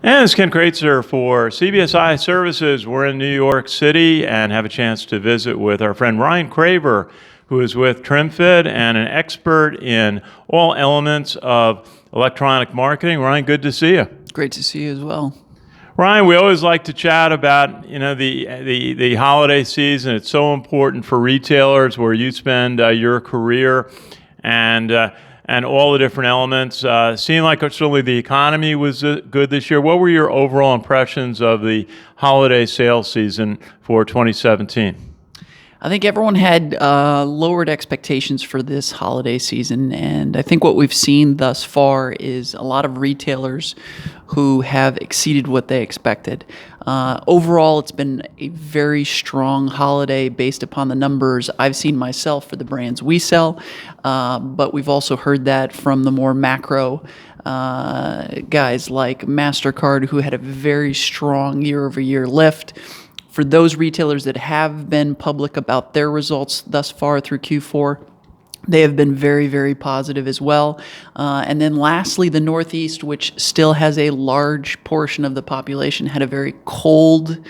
And it's Ken Kraetzer for CBSI Services. We're in New York City and have a chance to visit with our friend Ryan Craver, who is with TrimFit and an expert in all elements of electronic marketing. Ryan, good to see you. Great to see you as well. Ryan, we always like to chat about the holiday season. It's so important for retailers where you spend your career and all the different elements. Seemed like certainly the economy was good this year. What were your overall impressions of the holiday sales season for 2017? I think everyone had lowered expectations for this holiday season, and I think what we've seen thus far is a lot of retailers who have exceeded what they expected. Overall, it's been a very strong holiday based upon the numbers I've seen myself for the brands we sell, but we've also heard that from the more macro guys like MasterCard, who had a very strong year-over-year lift. For those retailers that have been public about their results thus far through Q4, they have been very, very positive as well. And then lastly, the Northeast, which still has a large portion of the population, had a very cold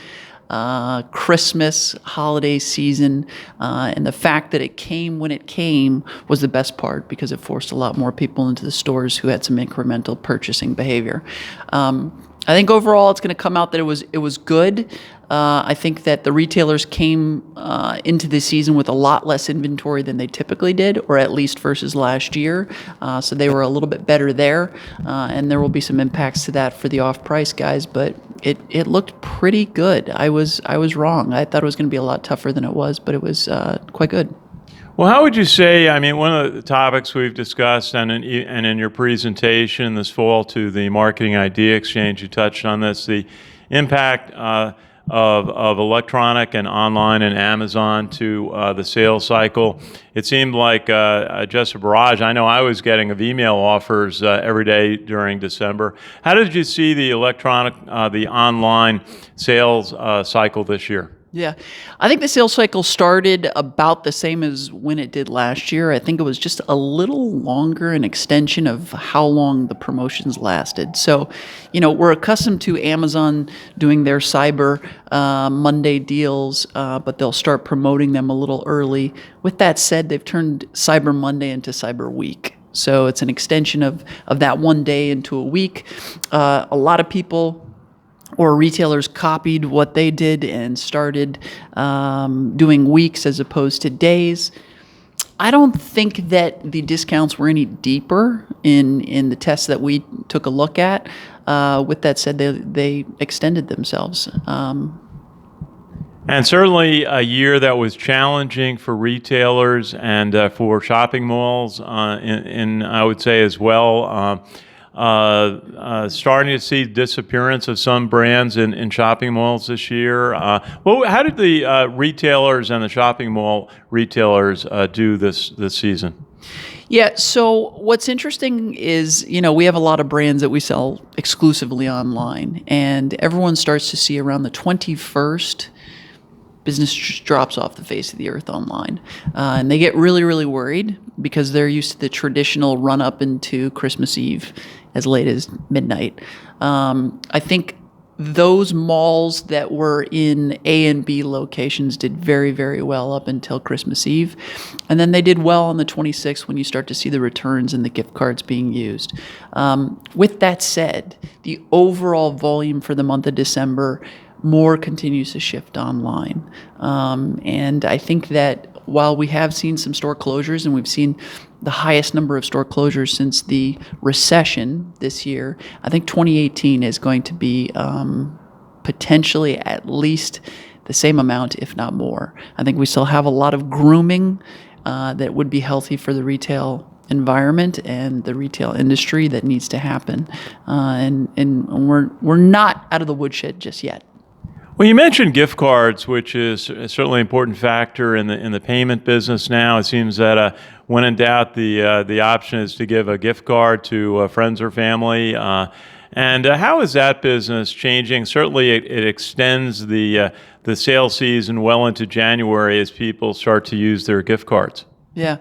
Christmas holiday season. And the fact that it came when it came was the best part, because it forced a lot more people into the stores who had some incremental purchasing behavior. I think overall it's going to come out that it was good. I think that the retailers came into the season with a lot less inventory than they typically did, or at least versus last year. So they were a little bit better there, and there will be some impacts to that for the off-price guys. But it looked pretty good. I was wrong. I thought it was going to be a lot tougher than it was, but it was quite good. Well, how would you say, I mean, one of the topics we've discussed and in your presentation this fall to the Marketing Idea Exchange, you touched on this, the impact of electronic and online and Amazon to the sales cycle. It seemed like just a barrage. I know I was getting of email offers every day during December. How did you see the the online sales cycle this year? Yeah, I think the sales cycle started about the same as when it did last year. I think it was just a little longer, an extension of how long the promotions lasted. So, we're accustomed to Amazon doing their Cyber Monday deals, but they'll start promoting them a little early. With that said, they've turned Cyber Monday into Cyber Week. So it's an extension of that one day into a week. A lot of people or retailers copied what they did and started doing weeks as opposed to days. I don't think that the discounts were any deeper in the tests that we took a look at. With that said, they extended themselves. And certainly a year that was challenging for retailers and for shopping malls, in I would say as well. Starting to see disappearance of some brands in shopping malls this year. How did the retailers and the shopping mall retailers do this season? Yeah, so what's interesting is, we have a lot of brands that we sell exclusively online, and everyone starts to see around the 21st, business just drops off the face of the earth online. And they get really, really worried because they're used to the traditional run up into Christmas Eve as late as midnight. I think those malls that were in A and B locations did very, very well up until Christmas Eve. And then they did well on the 26th when you start to see the returns and the gift cards being used. With that said, the overall volume for the month of December more continues to shift online. And I think that while we have seen some store closures, and we've seen the highest number of store closures since the recession this year, I think 2018 is going to be potentially at least the same amount, if not more. I think we still have a lot of grooming that would be healthy for the retail environment and the retail industry that needs to happen. And we're not out of the woodshed just yet. Well, you mentioned gift cards, which is certainly an important factor in the payment business now. It seems that when in doubt, the option is to give a gift card to friends or family. And how is that business changing? Certainly, it extends the sales season well into January as people start to use their gift cards. Yeah.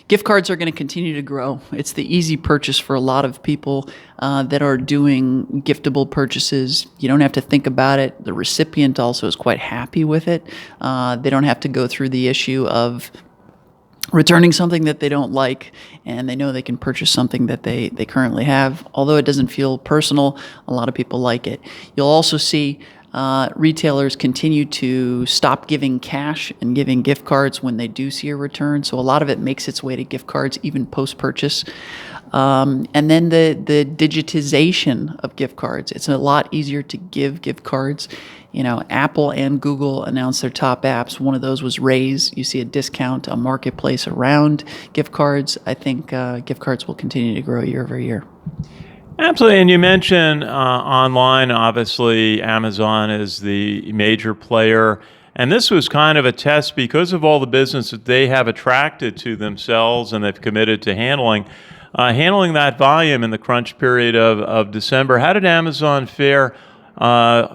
Gift cards are going to continue to grow. It's the easy purchase for a lot of people that are doing giftable purchases. You don't have to think about it. The recipient also is quite happy with it. They don't have to go through the issue of returning something that they don't like, and they know they can purchase something that they currently have. Although it doesn't feel personal, a lot of people like it. You'll also see retailers continue to stop giving cash and giving gift cards when they do see a return. So a lot of it makes its way to gift cards even post-purchase. And then the digitization of gift cards. It's a lot easier to give gift cards. You know, Apple and Google announced their top apps. One of those was Raise. You see a discount, a marketplace around gift cards. I think gift cards will continue to grow year over year. Absolutely. And you mentioned online, obviously, Amazon is the major player. And this was kind of a test because of all the business that they have attracted to themselves and they've committed to handling that volume in the crunch period of December. How did Amazon fare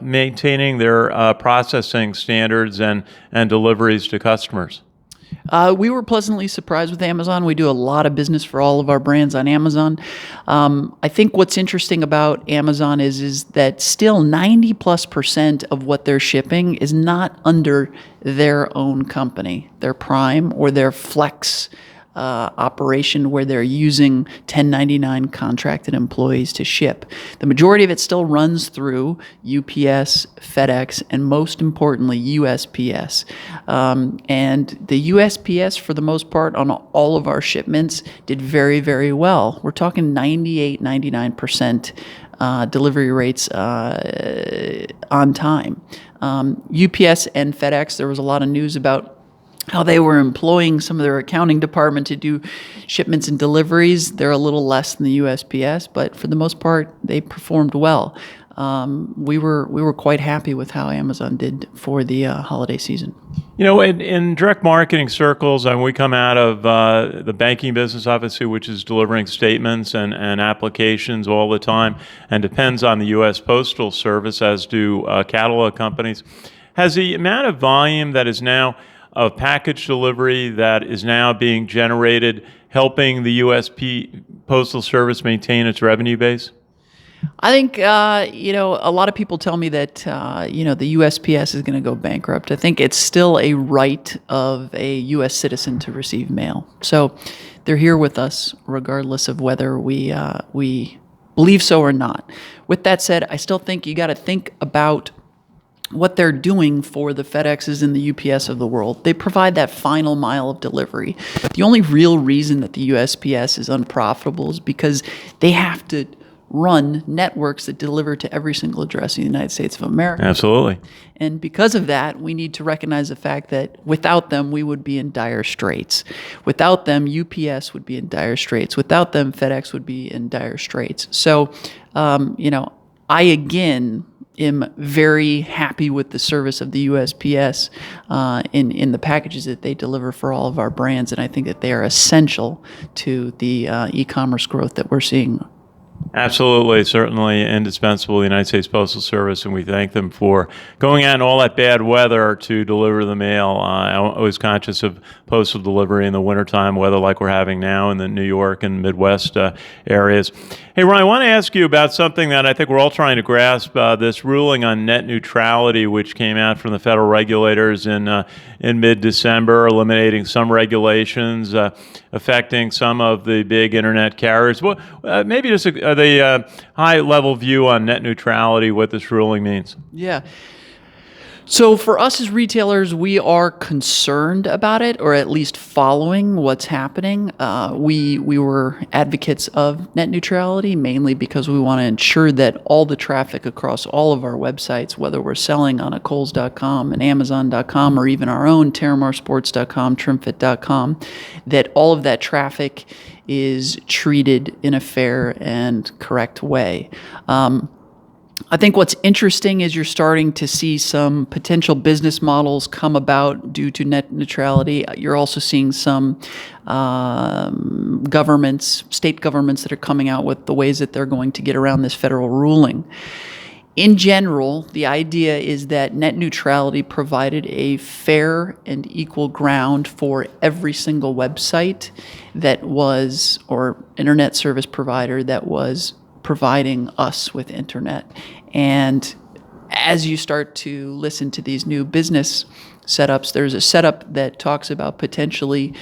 maintaining their processing standards and deliveries to customers? We were pleasantly surprised with Amazon. We do a lot of business for all of our brands on Amazon. I think what's interesting about Amazon is that still 90+% of what they're shipping is not under their own company, their Prime or their Flex operation where they're using 1099 contracted employees to ship. The majority of it still runs through UPS, FedEx, and most importantly, USPS. And the USPS, for the most part, on all of our shipments, did very, very well. We're talking 98, 99% delivery rates on time. UPS and FedEx, there was a lot of news about how they were employing some of their accounting department to do shipments and deliveries. They're a little less than the USPS, but for the most part, they performed well. We were quite happy with how Amazon did for the holiday season. You know, in direct marketing circles, and we come out of the banking business, obviously, which is delivering statements and applications all the time, and depends on the U.S. Postal Service, as do catalog companies. Has the amount of volume that is now of package delivery that is now being generated helping the U.S. Postal Service maintain its revenue base? I think, a lot of people tell me that, the USPS is going to go bankrupt. I think it's still a right of a U.S. citizen to receive mail. So they're here with us regardless of whether we believe so or not. With that said, I still think you got to think about what they're doing for the FedExes and the UPS of the world. They provide that final mile of delivery. The only real reason that the USPS is unprofitable is because they have to run networks that deliver to every single address in the United States of America. Absolutely. And because of that, we need to recognize the fact that without them, we would be in dire straits. Without them, UPS would be in dire straits. Without them, FedEx would be in dire straits. So, I again am very happy with the service of the USPS in the packages that they deliver for all of our brands, and I think that they are essential to the e-commerce growth that we're seeing. Absolutely, certainly indispensable to the United States Postal Service, and we thank them for going out in all that bad weather to deliver the mail. I'm always conscious of postal delivery in the wintertime, weather like we're having now in the New York and Midwest areas. Hey, Ron, I want to ask you about something that I think we're all trying to grasp, this ruling on net neutrality, which came out from the federal regulators in mid-December, eliminating some regulations, affecting some of the big internet carriers. Well, maybe just the high-level view on net neutrality, what this ruling means. Yeah. So for us as retailers, we are concerned about it, or at least following what's happening. We were advocates of net neutrality, mainly because we want to ensure that all the traffic across all of our websites, whether we're selling on a Kohl's.com, an Amazon.com, or even our own TerramarSports.com, TrimFit.com, that all of that traffic is treated in a fair and correct way. I think what's interesting is you're starting to see some potential business models come about due to net neutrality. You're also seeing some governments, state governments, that are coming out with the ways that they're going to get around this federal ruling. in general, the idea is that net neutrality provided a fair and equal ground for every single website that was, or internet service provider that was providing us with internet. And as you start to listen to these new business setups, there's a setup that talks about potentially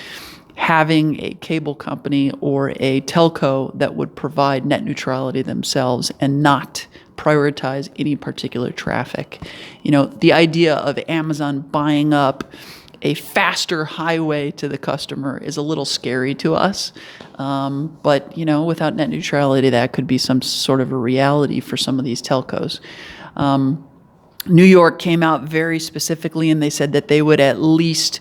having a cable company or a telco that would provide net neutrality themselves and not prioritize any particular traffic. You know, the idea of Amazon buying up a faster highway to the customer is a little scary to us. But, you know, without net neutrality, that could be some sort of a reality for some of these telcos. New York came out very specifically, and they said that they would at least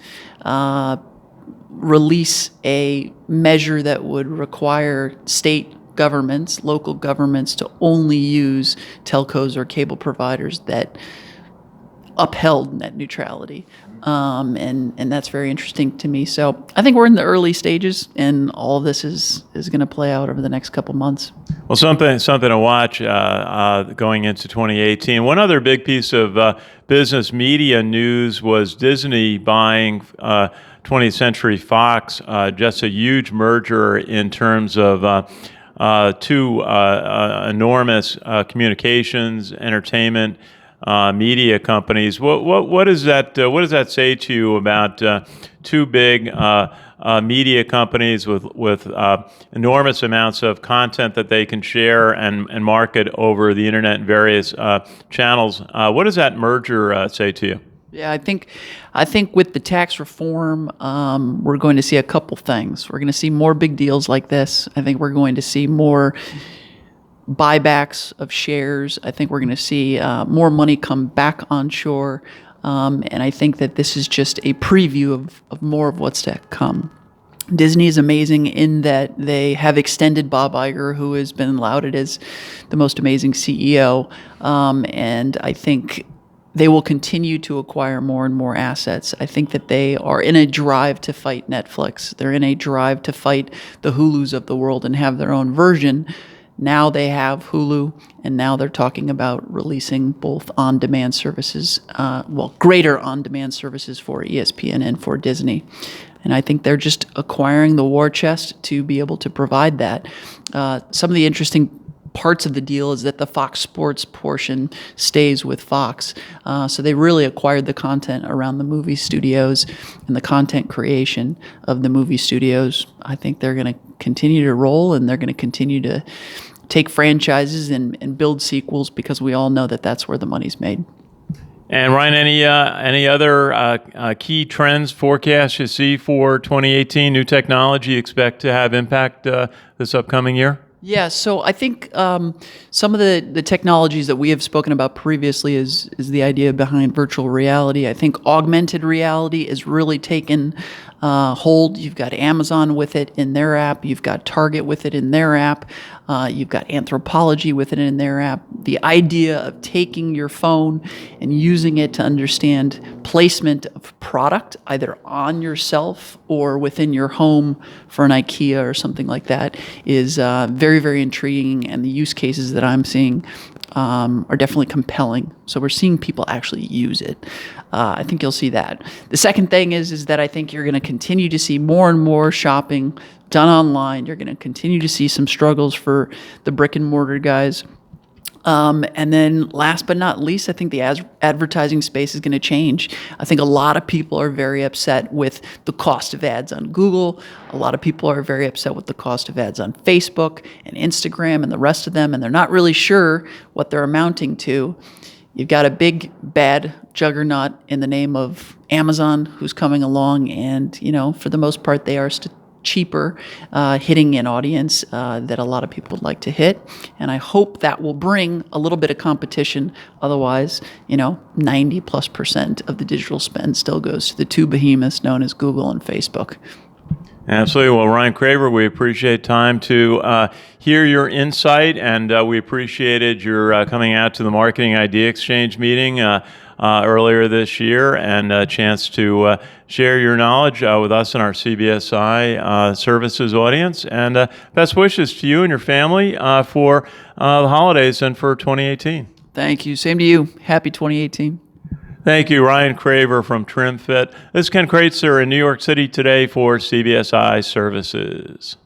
release a measure that would require state governments, local governments, to only use telcos or cable providers that upheld net neutrality. And that's very interesting to me. So I think we're in the early stages, and all of this is going to play out over the next couple months. Well, something to watch going into 2018. One other big piece of business media news was Disney buying 20th Century Fox. Just a huge merger in terms of two enormous communications, entertainment, media companies. What does that say to you about two big media companies with enormous amounts of content that they can share and market over the internet and various channels? What does that merger say to you? Yeah, I think with the tax reform, we're going to see a couple things. We're going to see more big deals like this. I think we're going to see more buybacks of shares. I think we're going to see more money come back onshore. And I think that this is just a preview of more of what's to come. Disney is amazing in that they have extended Bob Iger, who has been lauded as the most amazing CEO. And I think they will continue to acquire more and more assets. I think that they are in a drive to fight Netflix. They're in a drive to fight the Hulus of the world and have their own version. Now they have Hulu, and now they're talking about releasing both on-demand services, greater on-demand services for ESPN and for Disney. And I think they're just acquiring the war chest to be able to provide that. Some of the interesting parts of the deal is that the Fox Sports portion stays with Fox. So they really acquired the content around the movie studios and the content creation of the movie studios. I think they're going to continue to roll, and they're going to continue to take franchises and build sequels, because we all know that that's where the money's made. And Ryan, any other key trends, forecasts you see for 2018? New technology you expect to have impact this upcoming year? Yeah, so I think some of the technologies that we have spoken about previously is the idea behind virtual reality. I think augmented reality is really taken hold. You've got Amazon with it in their app. You've got Target with it in their app. You've got Anthropology with it in their app. The idea of taking your phone and using it to understand placement of product, either on yourself or within your home for an IKEA or something like that, is very, very intriguing. And the use cases that I'm seeing are definitely compelling. So we're seeing people actually use it. I think you'll see that. The second thing is that I think you're going to continue to see more and more shopping done online. You're going to continue to see some struggles for the brick and mortar guys. And then last but not least, I think the advertising space is going to change. I think a lot of people are very upset with the cost of ads on Google. A lot of people are very upset with the cost of ads on Facebook and Instagram and the rest of them, and they're not really sure what they're amounting to. You've got a big, bad juggernaut in the name of Amazon who's coming along, and, you know, for the most part, they are cheaper, hitting an audience that a lot of people would like to hit. And I hope that will bring a little bit of competition. Otherwise, 90+% of the digital spend still goes to the two behemoths known as Google and Facebook. Absolutely. Well, Ryan Craver, we appreciate time to hear your insight, and we appreciated your coming out to the Marketing Idea Exchange meeting earlier this year, and a chance to share your knowledge with us and our CBSI services audience. And best wishes to you and your family for the holidays and for 2018. Thank you. Same to you. Happy 2018. Thank you, Ryan Craver from TrimFit. This is Ken Kraetzer in New York City today for CBSI Services.